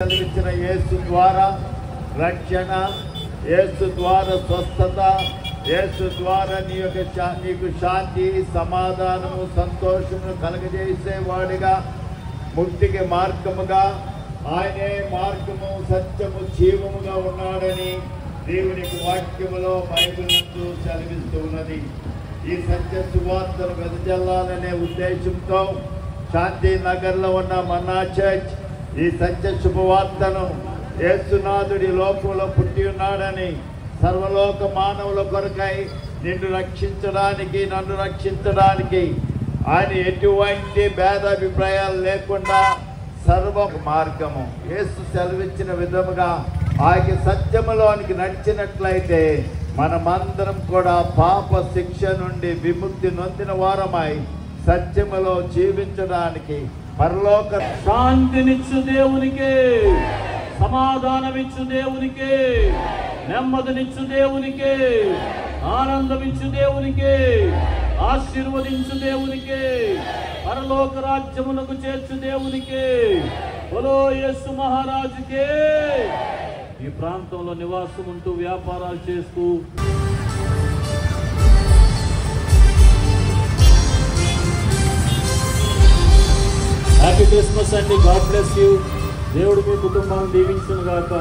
కలిగించిన యేసు ద్వారా రక్షణ, యేసు ద్వారా స్వస్థత, యేసు ద్వారా నీకు శాంతి, సమాధానము, సంతోషము కలగజేసేవాడిగా, ముక్తికి మార్గముగా, ఆయనే మార్గము, సత్యము, జీవముగా ఉన్నాడని దేవునికి వాక్యములో బైబిల్ నందు సెలవిస్తూ ఉన్నది. ఈ సత్య సువార్తను వెదజల్లాలనే ఉద్దేశంతో శాంతి నగర్లో ఉన్న మన్నా చర్చ్ ఈ సత్య శుభవార్తను యేసునాథుడి లోకంలో పుట్టి ఉన్నాడని, సర్వలోక మానవుల కొరకై నిన్ను రక్షించడానికి, నన్ను రక్షించడానికి ఆయన ఎటువంటి భేదాభిప్రాయాలు లేకుండా సర్వ మార్గము యేసు సెలవిచ్చిన విధముగా ఆయన సత్యములోనికి నడిచినట్లయితే మనమందరం కూడా పాప శిక్ష నుండి విముక్తి నొందిన వారమై సత్యములో జీవించడానికి, పరలోక శాంతినిచ్చు దేవునికే, సమాధానమిచ్చు దేవునికే, నెమ్మదినిచ్చు దేవునికే, ఆనందమిచ్చు దేవునికే, ఆశీర్వదించు దేవునికే, పరలోక రాజ్యమునకు చేర్చు దేవునికే, బోలో యేసు మహారాజుకే. ఈ ప్రాంతంలో నివాసం ఉంటూ వ్యాపారాలు చేస్తూ హ్యాపీ క్రిస్మస్ అండి. God bless you. దేవుడు మీ కుటుంబాన్ని దీవించును గాక.